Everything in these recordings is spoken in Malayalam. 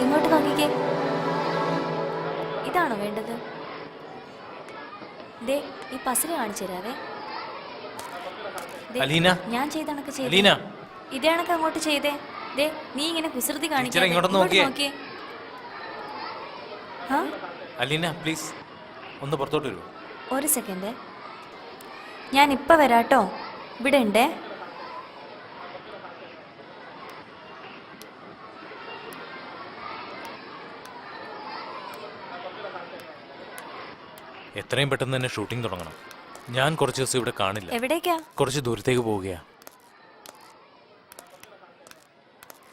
ഇങ്ങോട്ട് നോക്കിക്കേ. ഇതാണോ വേണ്ടത്? ദേ ഈ പസിൽ കാണിച്ചു തരാവേ. ഞാൻ ചെയ്ത കണക്ക് ചെയ്തേ. ഇതേ കണക്ക് അങ്ങോട്ട് ചെയ്തേ. ദേ നീ ഇങ്ങനെ കുസൃതി കാണിക്കാതെ ഇങ്ങോട്ട് നോക്കിയേ. അലീന പ്ലീസ് ഒന്ന് പുറത്തോട്ട് വരൂ. ഒരു സെക്കൻഡ്, ഞാൻ ഇപ്പം വരാട്ടോ. ഇവിടെ ഉണ്ടേ. എത്രയും പെട്ടെന്ന് തന്നെ ഷൂട്ടിംഗ് തുടങ്ങണം. ഞാൻ കുറച്ച് ദിവസം ഇവിടെ കാണില്ല. എവിടേക്കാ? കുറച്ച് ദൂരത്തേക്ക് പോവുകയാ.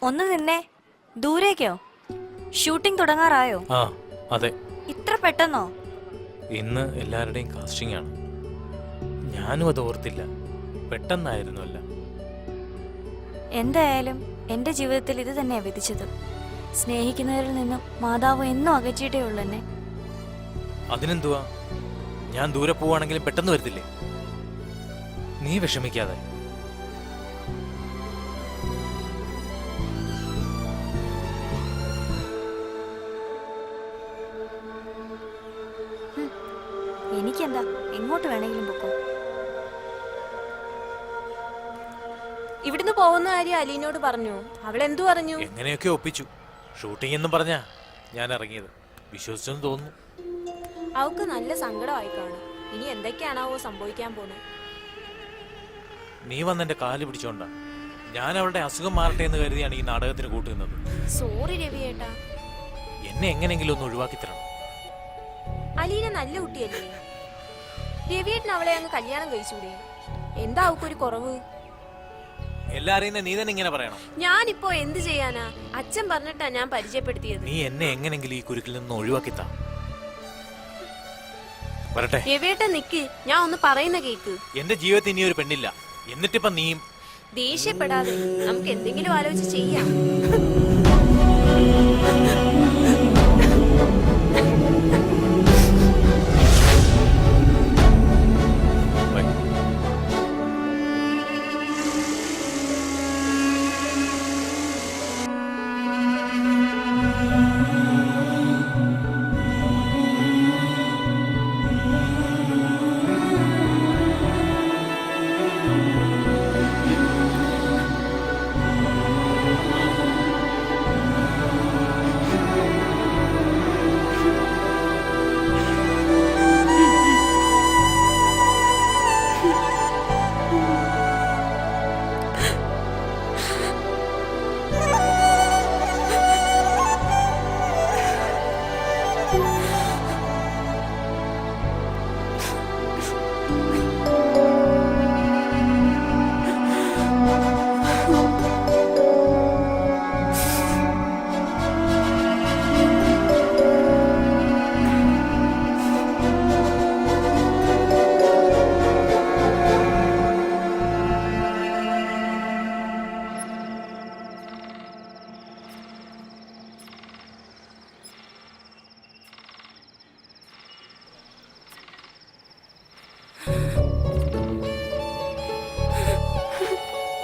ഒന്ന് നിന്നേ. ദൂരേക്കോ? ഷൂട്ടിംഗ് തുടങ്ങാറായോ? ആ അതെ. ഇത്ര പെട്ടെന്നോ? ഇന്ന് എല്ലാവരുടെയും കാസ്റ്റിംഗ് ആണ്. ഞാനും അത് ഓർത്തില്ല. പെട്ടെന്നായിരുന്നു അല്ല. എന്തായാലും എന്റെ ജീവിതത്തിൽ ഇത് തന്നെയാ വിധിച്ചത്. സ്നേഹിക്കുന്നവരിൽ നിന്നും മാതാവ് എന്നും അകറ്റിയിട്ടേ ഉള്ളൂ എന്നെ. അതിനെന്തുവാ? ഞാൻ ദൂരെ പോവാണെങ്കിലും പെട്ടെന്ന് വരത്തില്ലേ? നീ വിഷമിക്കാതെ. എനിക്കെന്താ, എങ്ങോട്ട് വേണമെങ്കിലും പൊക്കോ. ഇവിടുന്ന് പോകുന്ന കാര്യം അലീനോട് പറഞ്ഞു. അവളെന്തു പറഞ്ഞു? എങ്ങനെയൊക്കെ ഒപ്പിച്ചു. ഷൂട്ടിംഗ് എന്നും പറഞ്ഞാ ഞാൻ ഇറങ്ങിയത്. വിശ്വസിച്ചെന്ന് തോന്നുന്നു. അവൾക്ക് നല്ല സങ്കടമായി കാണും. ഇനി എന്തൊക്കെയാണാവോ സംഭവിക്കാൻ പോണേ. നീ വന്നെന്റെ കാല് പിടിച്ചോണ്ടാ. ഞാൻ അവളുടെ അസുഖം മാറട്ടെ എന്ന് കരുതിയാണ് ഈ നാടകത്തിന് കൂട്ടുന്നത്. സോറി രവിയേട്ടാ. എന്നെ എങ്ങനെങ്കിലും ഒന്ന് ഒഴിവാക്കി തരണം. അലീന നല്ല കുട്ടിയല്ലേ? രവിയേട്ടൻ അവളെ അങ്ങ് കല്യാണം കഴിച്ചൂടെ? എന്താ അവൾക്കൊരു കുറവ്? എല്ലാരെയും നീ തന്നെ ഇങ്ങനെ പറയണം. ഞാനിപ്പോ എന്ത് ചെയ്യാനാ? അച്ഛൻ പറഞ്ഞിട്ടാ ഞാൻ പരിചയപ്പെടുത്തിയത്. നീ എന്നെ എങ്ങനെങ്കിലും ഈ കുരുക്കിൽ നിന്ന് ഒഴിവാക്കിത്താ. വരട്ടെ. രവിയേട്ടൻ നിക്ക്, ഞാൻ ഒന്ന് പറയുന്ന കേക്ക്. എന്റെ ജീവിതത്തിൽ ഇനി ഒരു പെണ്ണില്ല. എന്നിട്ടിപ്പം നീയും. ദേഷ്യപ്പെടാതെ നമുക്ക് എന്തെങ്കിലും ആലോചിച്ച് ചെയ്യാം.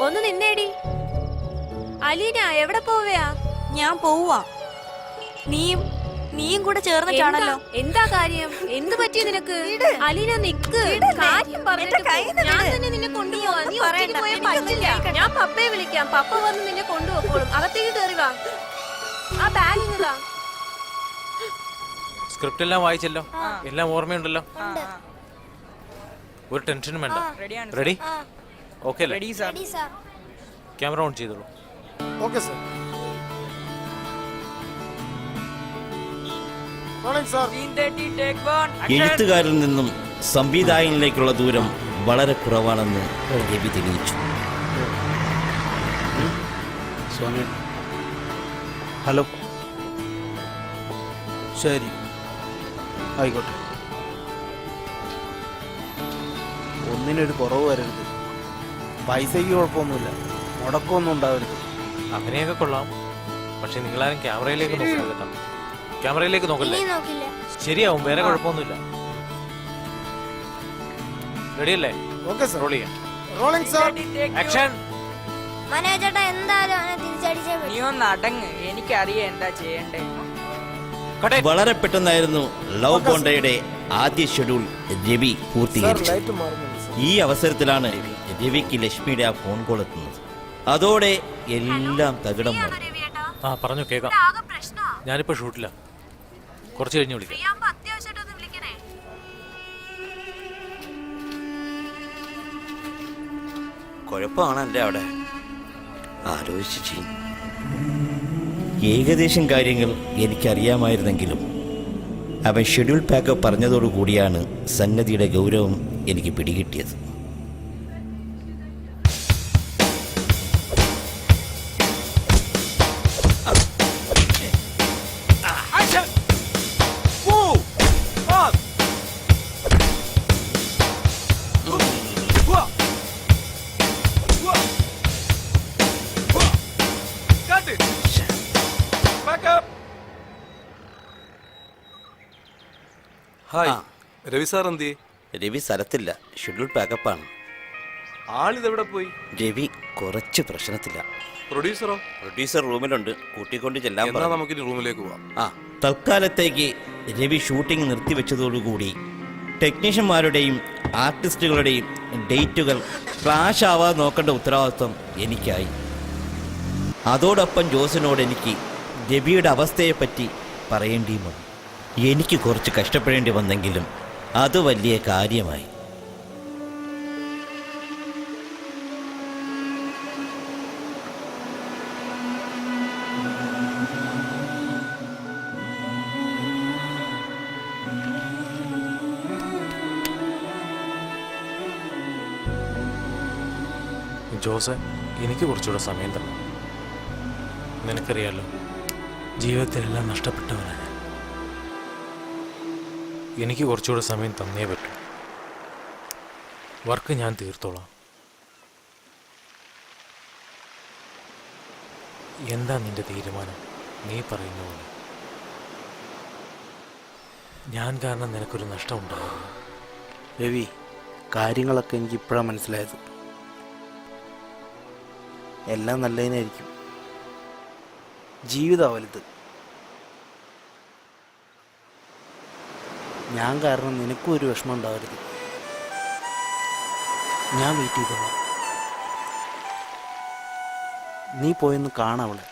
ഒന്ന് നിന്നേടി. അലീന എവിടെ പോവയാ? ഞാൻ പോവാ. നീയും കൂടെ ചേർന്നിട്ടാണല്ലോ. എന്താ കാര്യം? എന്ത് പറ്റി നിനക്ക്? അലീന നിക്ക്, കാര്യം പറഞ്ഞിട്ട് ഞാൻ തന്നെ നിന്നെ കൊണ്ടുപോവാ. നീ ഒറ്റയ്ക്ക് പോയാൽ പറ്റില്ല. ഞാൻ പപ്പയെ വിളിക്കാം. പപ്പ വന്ന് നിന്നെ കൊണ്ടുപോക്കോളും. അകത്തേക്ക് കയറി വാ. ആ ബാഗ് ഇങ്ങതാ. സ്ക്രിപ്റ്റ് എല്ലാം വായിച്ചല്ലോ? എല്ലാം ഓർമ്മയുണ്ടല്ലോ? ഒരു ടെൻഷനും വേണ്ട. റെഡി? ഓക്കെ അല്ലേ? ക്യാമറ ഓൺ ചെയ്തോളൂ. Okay sir. എഴുത്തുകാരിൽ നിന്നും സംവിധായകനിലേക്കുള്ള ദൂരം വളരെ കുറവാണെന്ന് രവി തെളിയിച്ചു. ഹലോ, ശരി, ആയിക്കോട്ടെ. ഒന്നിനൊരു കുറവ് വരരുത്. പൈസയ്ക്ക് കുഴപ്പമൊന്നുമില്ല, മുടക്കമൊന്നും ഉണ്ടാവരുത്. അങ്ങനെയൊക്കെ കൊള്ളാം. പക്ഷെ നിങ്ങളാരും ക്യാമറയിലേക്ക് നോക്കില്ല കേട്ടോ. ക്യാമറയിലേക്ക് നോക്കല്ലേ? ശരിയാവും, വേറെ കുഴപ്പമൊന്നുമില്ല. റെഡിയല്ലേ? Okay sir. റോൾ ചെയ്യാം. Rolling sir. ആക്ഷൻ. മനോജേട്ടാ എന്തായാലും അവനെ തിരിച്ചടിച്ചേ പറ്റൂ. നീ ഒന്ന് അടങ്ങ്, എനിക്കറിയാം എന്താ ചെയ്യണ്ടേ. വളരെ പെട്ടെന്നായിരുന്നു ലവ് ബോണ്ടയുടെ ആദ്യ ഷെഡ്യൂൾ രവി പൂർത്തീകരിച്ചു. ഈ അവസരത്തിലാണ് രവിക്ക് ലക്ഷ്മിയുടെ ആ ഫോൺ കോൾ എത്തുന്നത്. അതോടെ എല്ലാം തകിടം മറിഞ്ഞു. ആ പറഞ്ഞു കേൾക്കാം. ഞാനിപ്പോ ഷൂട്ടില്ല, കുറച്ച് കഴിഞ്ഞ് വിളിക്കാം. കുഴപ്പമാണല്ലേ അവിടെ? ആലോചിച്ച് ചെയ്യും. ഏകദേശം കാര്യങ്ങൾ എനിക്കറിയാമായിരുന്നെങ്കിലും അവൻ ഷെഡ്യൂൾ പാക്കപ്പ് പറഞ്ഞതോടുകൂടിയാണ് സംഗതിയുടെ ഗൗരവം എനിക്ക് പിടികിട്ടിയത്. ഹായ്, രവി സാർ എന്തി? രവി സ്ഥലത്തില്ല, ഷെഡ്യൂൾ പാക്കപ്പാണ്. ആളിതെവിടെ പോയി? രവി കുറച്ച് പ്രശ്നത്തില്ല. പ്രൊഡ്യൂസറോ? പ്രൊഡ്യൂസർ റൂമിലുണ്ട്, കൂട്ടിക്കൊണ്ട് ചെല്ലാൻ എന്നാ നമുക്ക് റൂമിലേക്ക് പോവാം. തൽക്കാലത്തേക്ക് രവി ഷൂട്ടിംഗ് നിർത്തിവെച്ചതോടുകൂടി ടെക്നീഷ്യന്മാരുടെയും ആർട്ടിസ്റ്റുകളുടെയും ഡേറ്റുകൾ ക്ലാഷ് ആവാതെ നോക്കേണ്ട ഉത്തരവാദിത്വം എനിക്കായി. അതോടൊപ്പം ജോസിനോട് എനിക്ക് രവിയുടെ അവസ്ഥയെപ്പറ്റി പറയേണ്ടിയും വന്നു. എനിക്ക് കുറച്ച് കഷ്ടപ്പെടേണ്ടി വന്നെങ്കിലും അത് വലിയ കാര്യമായി. ജോസ്, എനിക്ക് കുറച്ചുകൂടെ സമയം തരണം. നിനക്കറിയാലോ, ജീവിതത്തിലെല്ലാം നഷ്ടപ്പെട്ടവനാണ്. എനിക്ക് കുറച്ചുകൂടെ സമയം തന്നേ പറ്റൂ. വർക്ക് ഞാൻ തീർത്തോളാം. എന്താ നിന്റെ തീരുമാനം? നീ പറയുന്ന പോലെ. ഞാൻ കാരണം നിനക്കൊരു നഷ്ടം ഉണ്ടാകുന്നു. രവി, കാര്യങ്ങളൊക്കെ എനിക്ക് ഇപ്പോഴാണ് മനസ്സിലായത്. എല്ലാം നല്ലതിനായിരിക്കും. ജീവിതം വലുത്. ഞാൻ കാരണം നിനക്കും ഒരു വിഷമം ഉണ്ടാവരുത്. ഞാൻ വെയിറ്റ് ചെയ്തോളാം. നീ പോയൊന്ന് കാണാവളെ.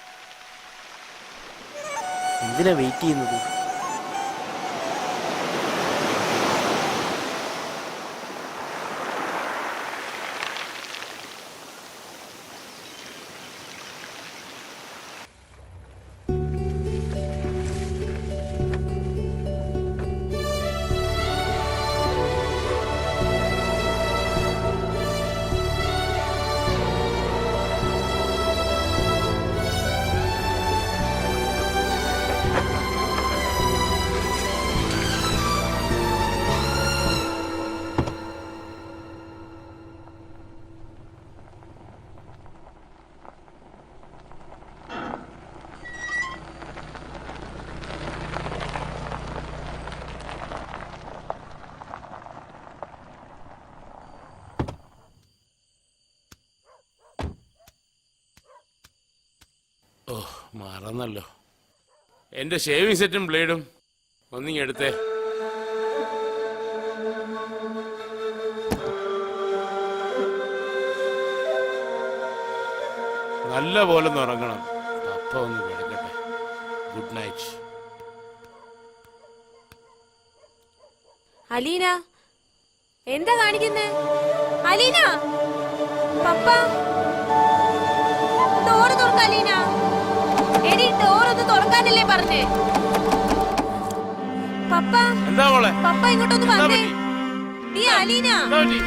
എന്തിനാ വെയിറ്റ് ചെയ്യുന്നത്? മറന്നല്ലോ. എൻ്റെ ഷേവിംഗ് സെറ്റും ബ്ലേഡും ഒന്നിങ്ങെടുത്തേ. നല്ല പോലെ ഉറങ്ങണം. പപ്പ ഒന്ന് കിടക്കട്ടെ. Good night. അലീന, എന്താ കാണിക്കുന്നേ? അലീന, പപ്പ ഡോറ് തുറക്ക. അലീന, എടി ഡോറൊന്ന് തുറക്കാനല്ലേ പറഞ്ഞേ? പപ്പ, എന്താ മോളെ? പപ്പ ഇങ്ങോട്ടൊന്ന് വന്നേ. നീ അലീന, അലീന,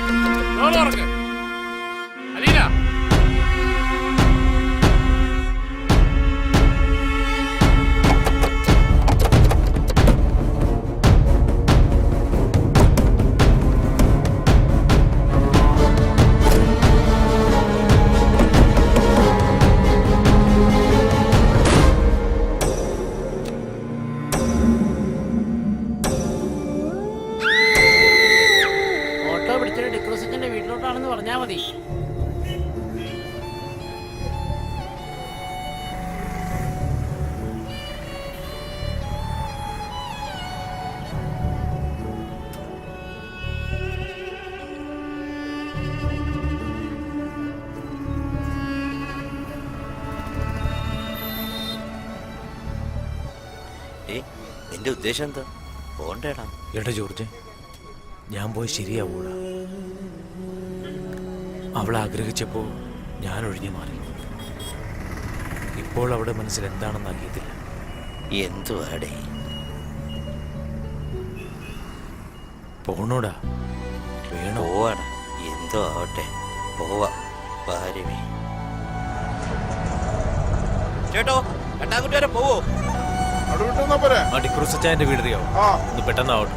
നിന്റെ ഉദ്ദേശം എന്താ? പോണ്ടേടാ. എടാ ജോർജ്, ഞാൻ പോയി ശരിയാവൂടാ. അവൾ ആഗ്രഹിച്ചപ്പോ ഞാൻ ഒഴിഞ്ഞു മാറി. ഇപ്പോൾ അവിടെ മനസ്സിൽ എന്താണെന്ന് അറിയത്തില്ല. എന്തുവാടേ? പോണോടാ, വേണോ? പോവാടാ, എന്തോ ആവട്ടെ, പോവാ. ഭാര്യമേ ചേട്ടോ, കട്ടാക്കുട്ടി വരെ പോവോ? ആ ഡിക്രൂസച്ചായന്റെ വീടറിയാവോ? ഒന്ന് പെട്ടെന്നാവട്ടെ.